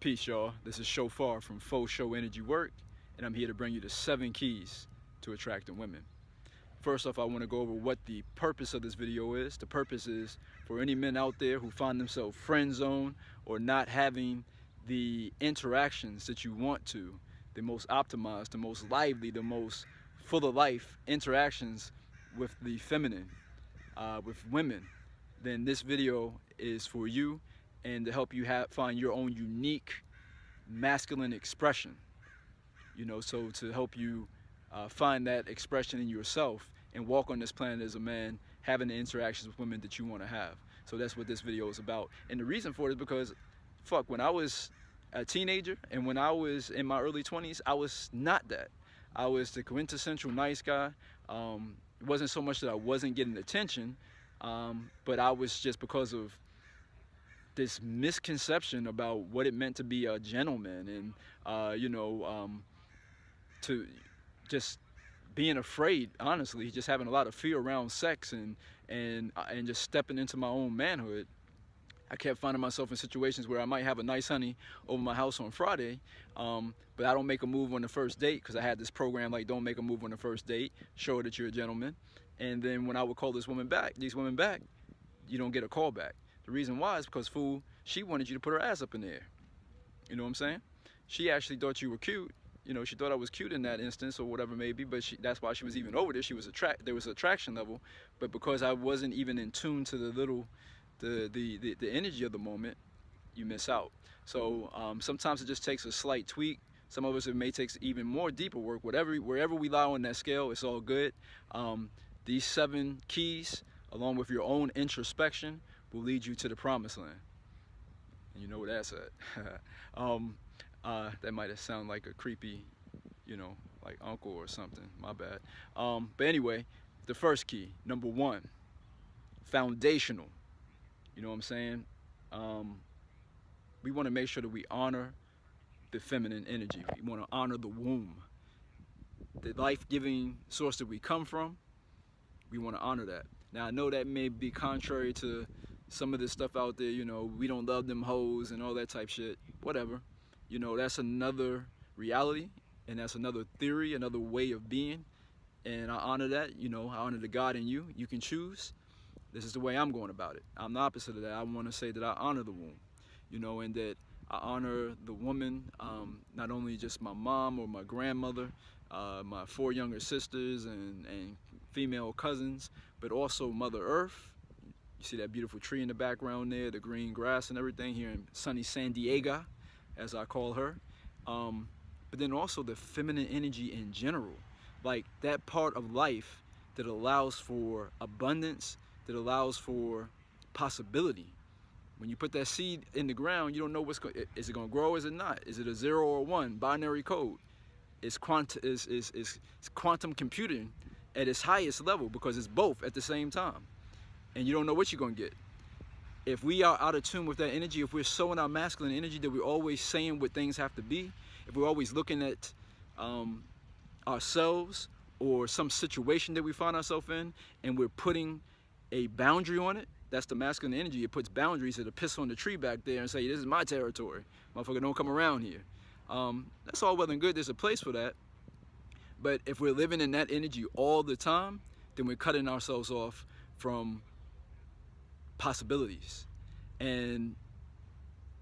Peace, y'all. This is Shofar from Faux Show Energy Work, and I'm here to bring you the 7 keys to attracting women. First off, I want to go over what the purpose of this video is. The purpose is for any men out there who find themselves friend zoned or not having the interactions that you want to, the most optimized, the most lively, the most full of life interactions with the feminine, with women, then this video is for you and to help you find your own unique masculine expression. You know, so to help you find that expression in yourself and walk on this planet as a man, having the interactions with women that you want to have. So that's what this video is about. And the reason for it is because, fuck, when I was a teenager and when I was in my early 20s, I was not that. I was the quintessential nice guy. It wasn't so much that I wasn't getting attention, but I was just because of this misconception about what it meant to be a gentleman and, you know, to just being afraid, honestly, just having a lot of fear around sex and just stepping into my own manhood. I kept finding myself in situations where I might have a nice honey over my house on Friday, but I don't make a move on the first date because I had this program like don't make a move on the first date, show her that you're a gentleman. And then when I would call these women back, you don't get a call back. The reason why is because, fool, she wanted you to put her ass up in the air. You know what I'm saying? She actually thought you were cute. You know, she thought I was cute in that instance or whatever maybe, but that's why she was even over there. She was there was attraction level, but because I wasn't even in tune to the energy of the moment, you miss out. So sometimes it just takes a slight tweak. Some of us, it may take even more deeper work. Wherever we lie on that scale, it's all good. These 7 keys, along with your own introspection, will lead you to the promised land. And you know where that's at. That might have sounded like a creepy, you know, like uncle or something. My bad. But anyway, the first key, number 1, foundational. You know what I'm saying? We want to make sure that we honor the feminine energy. We want to honor the womb, the life-giving source that we come from. We want to honor that. Now, I know that may be contrary to some of this stuff out there, you know, we don't love them hoes and all that type shit, whatever. You know, that's another reality, and that's another theory, another way of being, and I honor that. You know, I honor the God in you. You can choose. This is the way I'm going about it. I'm the opposite of that. I want to say that I honor the womb, you know, and that I honor the woman, not only just my mom or my grandmother, my 4 younger sisters and female cousins, but also Mother Earth. You see that beautiful tree in the background there, the green grass and everything here in sunny San Diego, as I call her. But then also the feminine energy in general, like that part of life that allows for abundance, that allows for possibility. When you put that seed in the ground, you don't know is it going to grow or is it not? Is it a 0 or 1, binary code? It's quantum computing at its highest level because it's both at the same time. And you don't know what you're going to get. If we are out of tune with that energy, if we're so in our masculine energy that we're always saying what things have to be, if we're always looking at ourselves or some situation that we find ourselves in and we're putting a boundary on it, that's the masculine energy. It puts boundaries. It'll piss on the tree back there and say, this is my territory. Motherfucker, don't come around here. That's all well and good. There's a place for that. But if we're living in that energy all the time, then we're cutting ourselves off from possibilities. And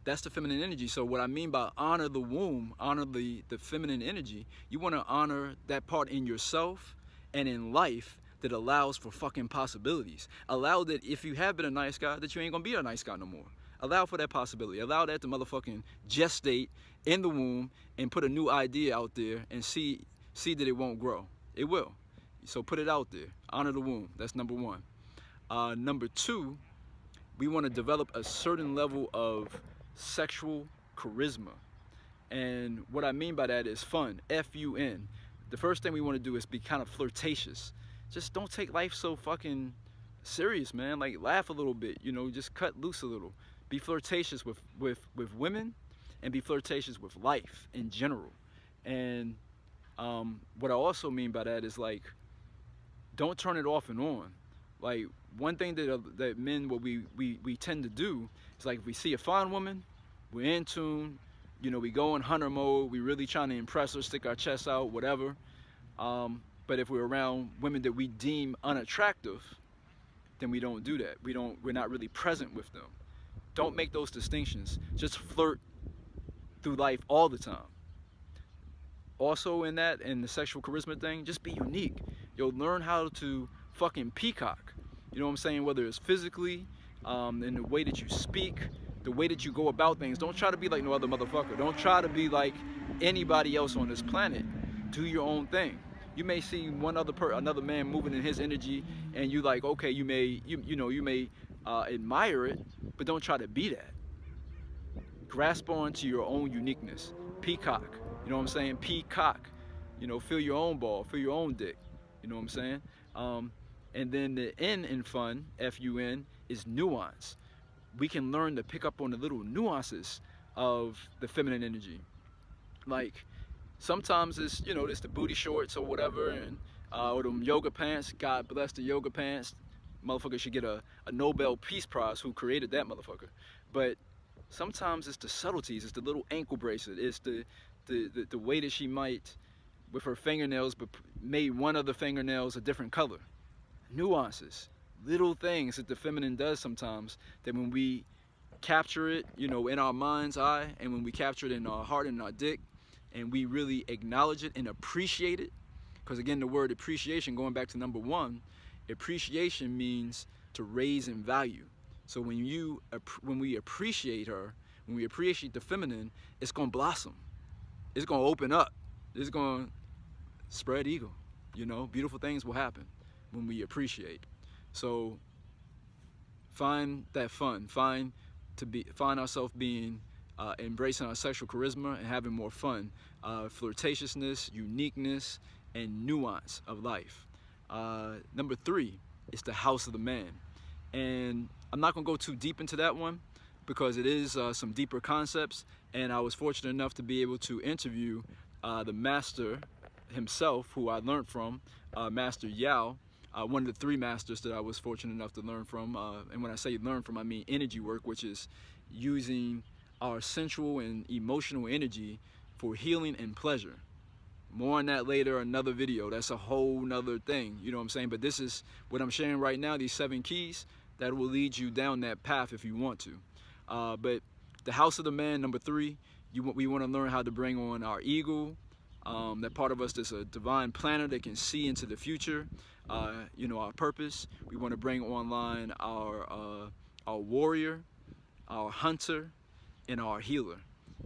that's the feminine energy. So what I mean by honor the womb, honor the feminine energy, you want to honor that part in yourself and in life that allows for fucking possibilities. Allow that if you have been a nice guy, that you ain't gonna be a nice guy no more. Allow for that possibility. Allow that to motherfucking gestate in the womb and put a new idea out there and see that it won't grow. It will. So put it out there. Honor the womb. That's number 1. Number 2, we want to develop a certain level of sexual charisma. And what I mean by that is fun. F-U-N. The first thing we want to do is be kind of flirtatious. Just don't take life so fucking serious, man. Like, laugh a little bit, you know, just cut loose a little. Be flirtatious with women and be flirtatious with life in general. And what I also mean by that is, like, don't turn it off and on. Like, one thing that men, what we tend to do is, like, if we see a fine woman, we're in tune, You know, we go in hunter mode, we really trying to impress her, stick our chest out, whatever. But if we're around women that we deem unattractive, then we don't do that. We're not really present with them. Don't make those distinctions. Just flirt through life all the time. Also in the sexual charisma thing, just be unique. Yo, learn how to fucking peacock. You know what I'm saying? Whether it's physically, in the way that you speak, the way that you go about things. Don't try to be like no other motherfucker. Don't try to be like anybody else on this planet. Do your own thing. You may see another man moving in his energy, and you like, okay, you may admire it, but don't try to be that. Grasp on to your own uniqueness. Peacock. You know what I'm saying? Peacock. You know, feel your own ball, feel your own dick. You know what I'm saying? And then the N in fun, F-U-N, is nuance. We can learn to pick up on the little nuances of the feminine energy. Like, sometimes it's, you know, it's the booty shorts or whatever, and or them yoga pants. God bless the yoga pants. Motherfucker should get a Nobel Peace Prize who created that motherfucker. But sometimes it's the subtleties. It's the little ankle bracelet. It's the way that she might, with her fingernails, but made one of the fingernails a different color. Nuances, little things that the feminine does sometimes, that when we capture it, you know, in our mind's eye, and when we capture it in our heart and our dick, and we really acknowledge it and appreciate it, because again, the word appreciation, going back to number one, appreciation means to raise in value. So when we appreciate her, when we appreciate the feminine, it's gonna blossom. It's gonna open up. It's gonna spread eagle. You know, beautiful things will happen when we appreciate. So find that fun. Find ourselves being embracing our sexual charisma and having more fun, flirtatiousness, uniqueness, and nuance of life. Number 3 is the house of the man, and I'm not gonna go too deep into that one because it is some deeper concepts, and I was fortunate enough to be able to interview the master himself, who I learned from, Master Yao, one of the 3 masters that I was fortunate enough to learn from, and when I say learn from, I mean energy work, which is using our sensual and emotional energy for healing and pleasure. More on that later, another video. That's a whole nother thing, you know what I'm saying? But this is what I'm sharing right now, these 7 keys that will lead you down that path if you want to. But the house of the man, number 3, we want to learn how to bring on our eagle, that part of us that's a divine planner that can see into the future, you know, our purpose. We want to bring online our warrior, our hunter, and our healer.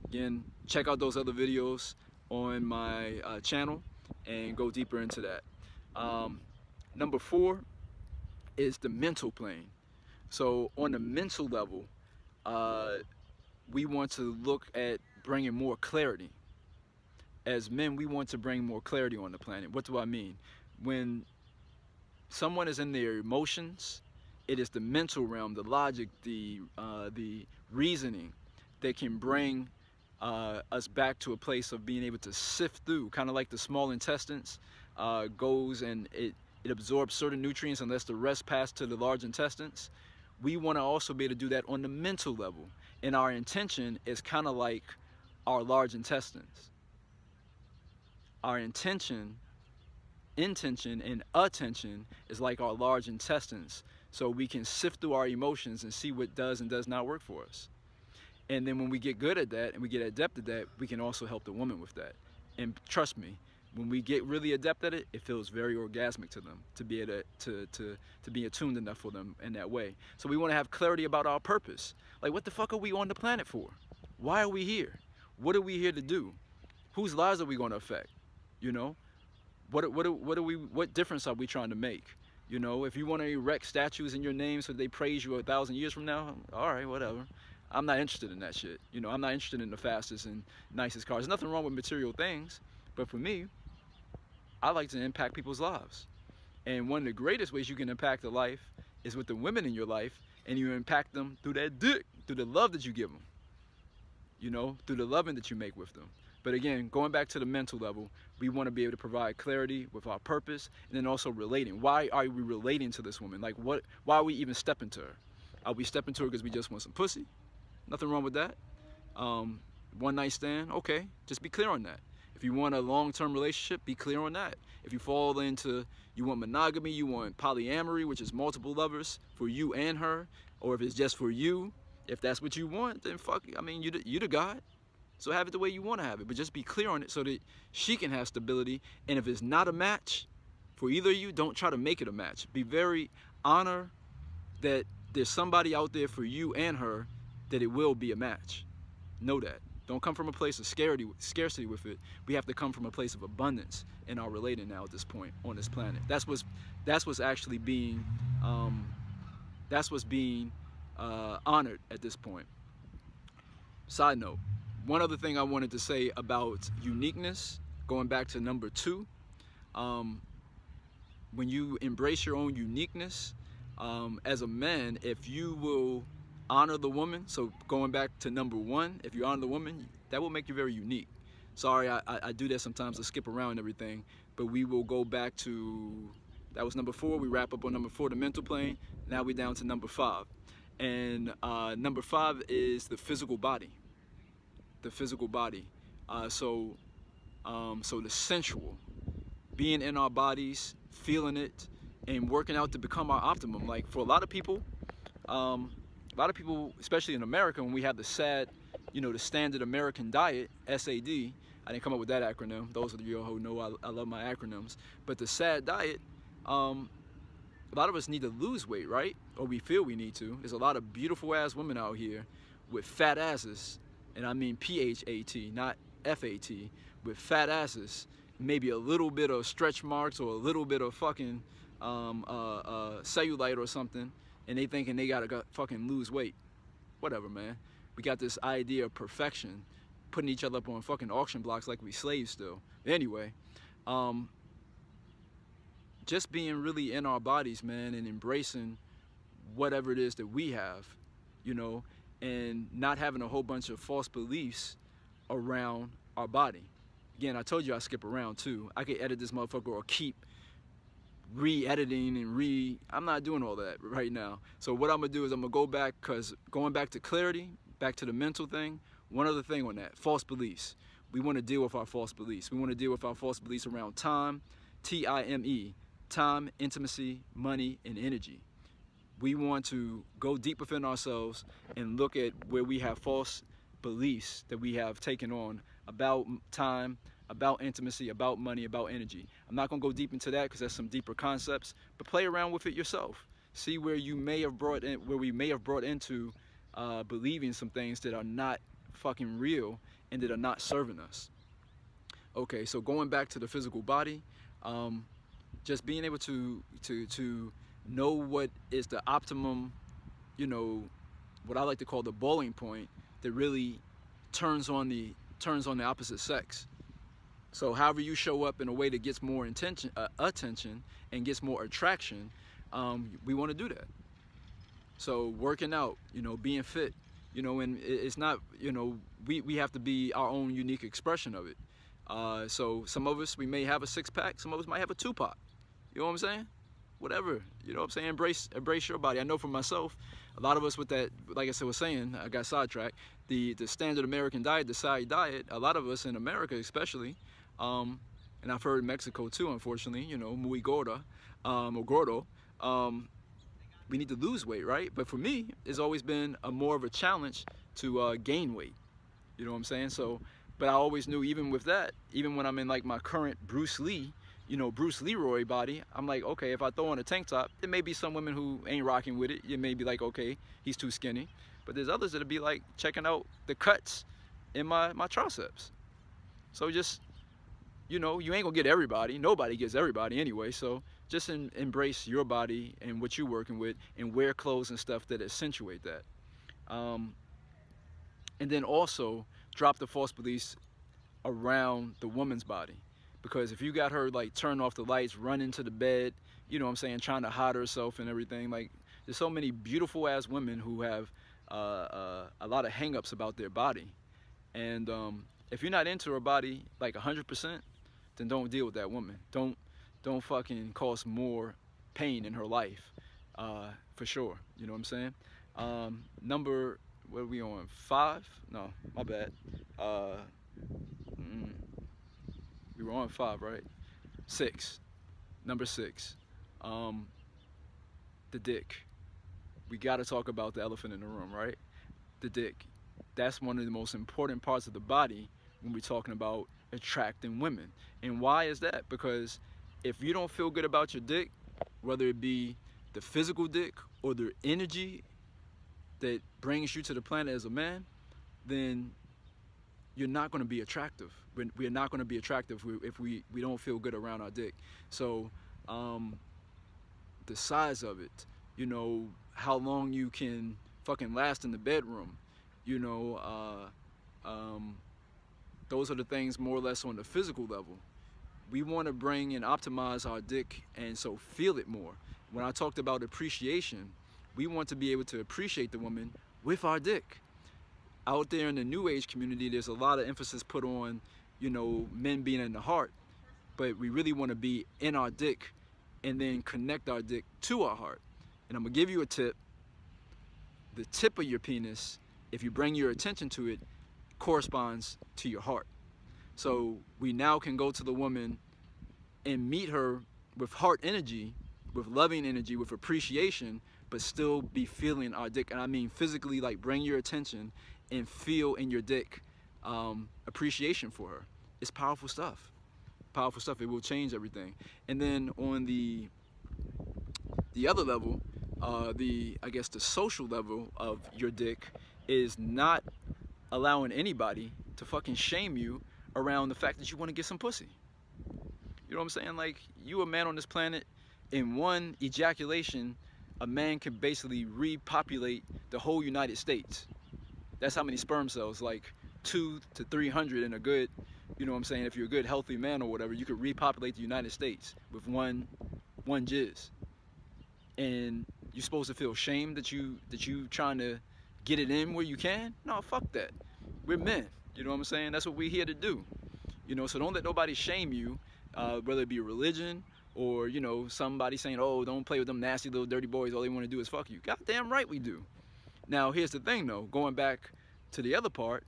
Again, check out those other videos on my channel and go deeper into that. Number 4 is the mental plane. So on the mental level, we want to look at bringing more clarity. As men, we want to bring more clarity on the planet. What do I mean? When someone is in their emotions, it is the mental realm, the logic, the reasoning that can bring us back to a place of being able to sift through, kind of like the small intestines goes and it absorbs certain nutrients and lets the rest pass to the large intestines. We want to also be able to do that on the mental level, and our intention is kind of like our large intestines. Our intention and attention is like our large intestines, so we can sift through our emotions and see what does and does not work for us. And then when we get good at that and we get adept at that, we can also help the woman with that. And trust me, when we get really adept at it, it feels very orgasmic to them to be able to be attuned enough for them in that way. So we want to have clarity about our purpose. Like, what the fuck are we on the planet for? Why are we here? What are we here to do? Whose lives are we going to affect? You know, what difference are we trying to make? You know, if you want to erect statues in your name so they praise you 1,000 years from now, all right, whatever. I'm not interested in that shit. You know, I'm not interested in the fastest and nicest cars. There's nothing wrong with material things, but for me, I like to impact people's lives. And one of the greatest ways you can impact a life is with the women in your life, and you impact them through that dick, through the love that you give them, you know, through the loving that you make with them. But again, going back to the mental level, we want to be able to provide clarity with our purpose, and then also relating. Why are we relating to this woman? Like, why are we even stepping to her? Are we stepping to her because we just want some pussy? Nothing wrong with that. one night stand, okay, just be clear on that. If you want a long-term relationship, be clear on that. If you fall into, you want monogamy, you want polyamory, which is multiple lovers for you and her, or if it's just for you, if that's what you want, then fuck it. I mean, you the God. So have it the way you want to have it, but just be clear on it so that she can have stability. And if it's not a match for either of you, don't try to make it a match. Be very honor that there's somebody out there for you and her that it will be a match. Know that. Don't come from a place of scarcity with it. We have to come from a place of abundance in our relating now at this point on this planet. That's what's actually being honored at this point. Side note, one other thing I wanted to say about uniqueness, going back to number 2, when you embrace your own uniqueness, as a man, if you will honor the woman, so going back to number 1, if you honor the woman, that will make you very unique. Sorry, I do that sometimes to skip around and everything, but we will go back to, that was number 4, we wrap up on number 4, the mental plane. Now we're down to number 5. And number 5 is the physical body. The physical body. So the sensual, being in our bodies, feeling it, and working out to become our optimum. Like for a lot of people, especially in America, when we have the SAD, you know, the standard American diet, SAD, I didn't come up with that acronym. Those of you who know I love my acronyms. But the SAD diet, a lot of us need to lose weight, right? Or we feel we need to. There's a lot of beautiful ass women out here with fat asses, and I mean P-H-A-T, not F-A-T, with fat asses, maybe a little bit of stretch marks or a little bit of fucking cellulite or something, and they thinking they gotta fucking lose weight. Whatever, man. We got this idea of perfection, putting each other up on fucking auction blocks like we slaves still. Anyway, just being really in our bodies, man, and embracing whatever it is that we have, you know, and not having a whole bunch of false beliefs around our body. Again, I told you I skip around too. I could edit this motherfucker or keep re-editing and I'm not doing all that right now. So what I'm gonna do is I'm gonna go back, because going back to clarity, back to the mental thing, one other thing on that, false beliefs. We wanna deal with our false beliefs. We wanna deal with our false beliefs around time, T-I-M-E, time, intimacy, money, and energy. We want to go deep within ourselves and look at where we have false beliefs that we have taken on about time, about intimacy, about money, about energy. I'm not gonna go deep into that because that's some deeper concepts, but play around with it yourself. See where you may have brought in, where we may have brought into believing some things that are not fucking real and that are not serving us. Okay, so going back to the physical body, just being able to know what is the optimum, you know, what I like to call the bowling point that really turns on the opposite sex. So however you show up in a way that gets more attention and gets more attraction, we want to do that. So working out, you know, being fit, you know, and it's not, you know, we have to be our own unique expression of it. So some of us, we may have a 6-pack, some of us might have a 2-pack. You know what I'm saying? Whatever, you know what I'm saying? Embrace your body. I know for myself, a lot of us with that, like I said, was saying, I got sidetracked, the standard American diet, the SAD diet, a lot of us in America especially, and I've heard in Mexico too, unfortunately, you know, muy gorda, or gordo, we need to lose weight, right? But for me, it's always been more of a challenge to gain weight. You know what I'm saying? So, but I always knew, even with that, even when I'm in like my current Bruce Lee, you know, Bruce Leroy body, I'm like, okay, if I throw on a tank top, there may be some women who ain't rocking with it. You may be like, okay, he's too skinny. But there's others that'll be like checking out the cuts in my triceps. So just, you know, you ain't gonna get everybody. Nobody gets everybody anyway. So just embrace your body and what you're working with, and wear clothes and stuff that accentuate that. And then also drop the false beliefs around the woman's body. Because if you got her like turn off the lights, run into the bed, you know what I'm saying, trying to hide herself and everything, like there's so many beautiful ass women who have a lot of hang-ups about their body. And if you're not into her body like 100%, then don't deal with that woman. Don't fucking cause more pain in her life, for sure. You know what I'm saying? what are we on? 5? No, my bad. We were on 5, right? 6. Number 6. The dick. We got to talk about the elephant in the room, right? The dick. That's one of the most important parts of the body when we're talking about attracting women. And why is that? Because if you don't feel good about your dick, whether it be the physical dick or the energy that brings you to the planet as a man, then you're not going to be attractive. We're not going to be attractive if we don't feel good around our dick. So the size of it, you know, how long you can fucking last in the bedroom, you know, those are the things more or less on the physical level. We want to bring and optimize our dick and so feel it more. When I talked about appreciation, we want to be able to appreciate the woman with our dick. Out there in the new age community, there's a lot of emphasis put on, you know, men being in the heart, but we really want to be in our dick and then connect our dick to our heart. And I'm gonna give you a tip. The tip of your penis, if you bring your attention to it, corresponds to your heart. So we now can go to the woman and meet her with heart energy, with loving energy, with appreciation, but still be feeling our dick. And I mean physically, like bring your attention and feel in your dick appreciation for her. It's powerful stuff. Powerful stuff. It will change everything. And then on the other level, I guess the social level of your dick is not allowing anybody to fucking shame you around the fact that you want to get some pussy. You know what I'm saying? Like, you a man on this planet, in one ejaculation, a man can basically repopulate the whole United States. That's how many sperm cells, like 200 to 300 in a good, you know what I'm saying, if you're a good healthy man or whatever, you could repopulate the United States with one jizz. And you're supposed to feel shame that you trying to get it in where you can? No, fuck that. We're men. You know what I'm saying? That's what we're here to do. You know, so don't let nobody shame you, whether it be religion or, you know, somebody saying, oh, don't play with them nasty little dirty boys, all they want to do is fuck you. Goddamn right we do. Now, here's the thing, though. Going back to the other part,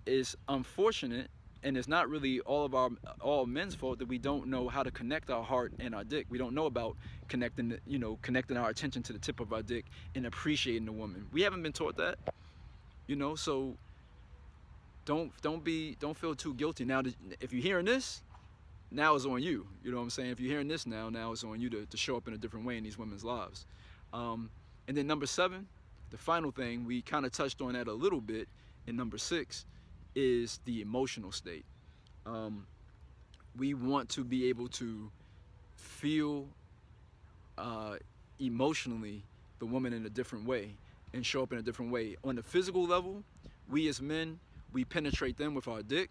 is unfortunate, and it's not really all men's fault that we don't know how to connect our heart and our dick. We don't know about connecting, you know, connecting our attention to the tip of our dick and appreciating the woman. We haven't been taught that, you know. So don't feel too guilty. Now, if you're hearing this, now it's on you. You know what I'm saying? If you're hearing this now it's on you to show up in a different way in these women's lives. And then number 7, the final thing, we kind of touched on that a little bit in number 6, is the emotional state. We want to be able to feel emotionally the woman in a different way and show up in a different way. On the physical level, we as men, we penetrate them with our dick,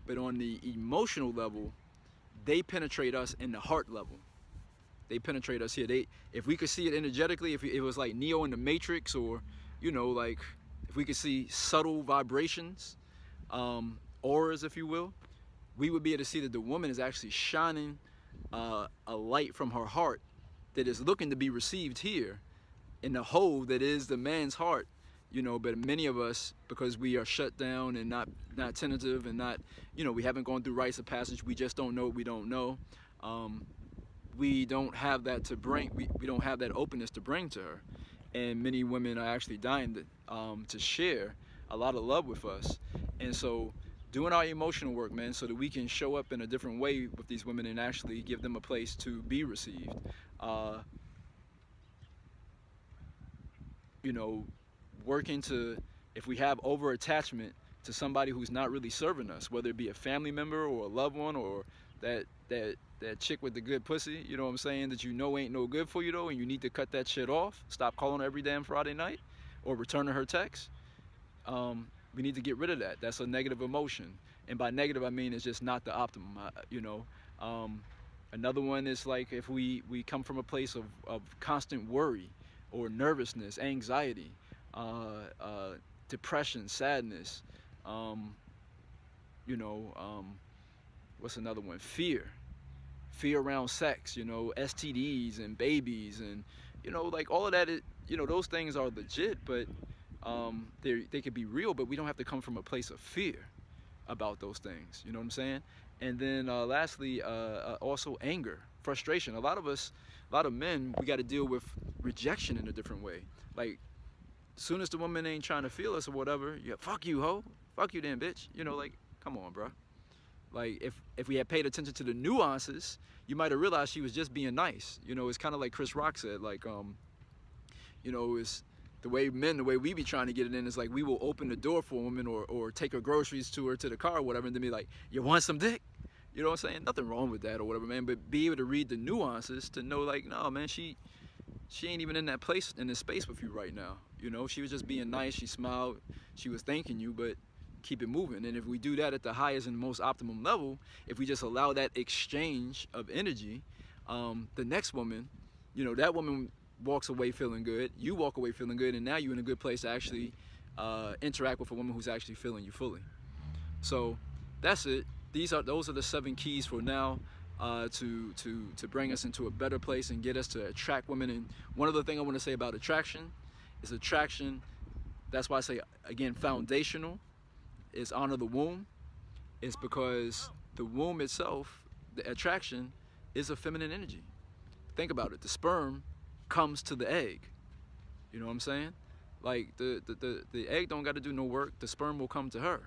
but on the emotional level, they penetrate us in the heart level. They penetrate us here. If we could see it energetically, if it was like Neo in the Matrix, or, you know, like if we could see subtle vibrations, auras, if you will, we would be able to see that the woman is actually shining a light from her heart that is looking to be received here in the hole that is the man's heart, you know. But many of us, because we are shut down and not tentative and not, you know, we haven't gone through rites of passage, we just don't know what we don't know. We don't have that to bring, we don't have that openness to bring to her. And many women are actually dying to share a lot of love with us. And so doing our emotional work, man, so that we can show up in a different way with these women and actually give them a place to be received. You know, working to, if we have over attachment to somebody who's not really serving us, whether it be a family member or a loved one, or that chick with the good pussy, you know what I'm saying, that you know ain't no good for you though, and you need to cut that shit off, stop calling her every damn Friday night, or returning her text. We need to get rid of that. That's a negative emotion. And by negative, I mean it's just not the optimum, you know. Another one is like if we come from a place of constant worry or nervousness, anxiety, depression, sadness, you know, what's another one? Fear around sex, you know, STDs and babies, and, you know, like all of that, you know, those things are legit, but they could be real, but we don't have to come from a place of fear about those things. You know what I'm saying? And then lastly, also anger, frustration. A lot of men, we got to deal with rejection in a different way. Like, as soon as the woman ain't trying to feel us or whatever, yeah, fuck you, ho. Fuck you then, bitch. You know, like, come on, bro. Like, if we had paid attention to the nuances, you might have realized she was just being nice. You know, it's kind of like Chris Rock said, like, you know, it's the way we be trying to get it in is like, we will open the door for a woman or take her groceries to her to the car or whatever, and then be like, you want some dick? You know what I'm saying? Nothing wrong with that or whatever, man, but be able to read the nuances to know, like, no, man, she ain't even in that place, in this space with you right now. You know, she was just being nice, she smiled, she was thanking you, but keep it moving. And if we do that at the highest and most optimum level, if we just allow that exchange of energy, the next woman, you know, that woman walks away feeling good, you walk away feeling good, and now you're in a good place to actually interact with a woman who's actually feeling you fully. So that's it. Those are the 7 keys for now to bring us into a better place and get us to attract women. And one other thing I want to say about attraction is attraction, that's why I say, again, foundational, is honor the womb. It's because the womb itself, the attraction, is a feminine energy. Think about it. The sperm comes to the egg. You know what I'm saying? Like, the egg don't got to do no work. The sperm will come to her.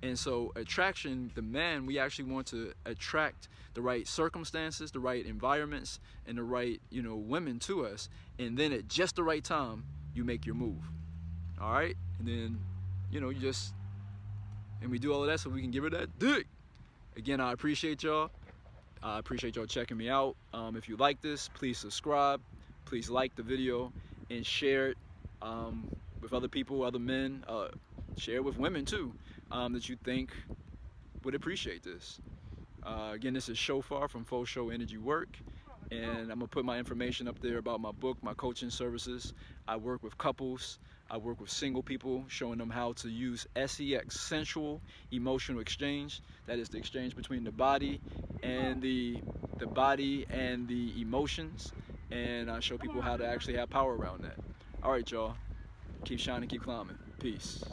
And so attraction, the man, we actually want to attract the right circumstances, the right environments, and the right, you know, women to us. And then at just the right time, you make your move. All right? And then, you know, and we do all of that so we can give her that dick. Again, I appreciate y'all. I appreciate y'all checking me out. If you like this, please subscribe. Please like the video and share it with other people, other men. Share it with women too, that you think would appreciate this. Again, this is Shofar from S.O.L Energy Work, and I'm gonna put my information up there about my book, my coaching services. I work with couples, I work with single people, showing them how to use SEX, sensual emotional exchange. That is the exchange between the body and the emotions, and I show people how to actually have power around that. All right, y'all, keep shining, keep climbing. Peace.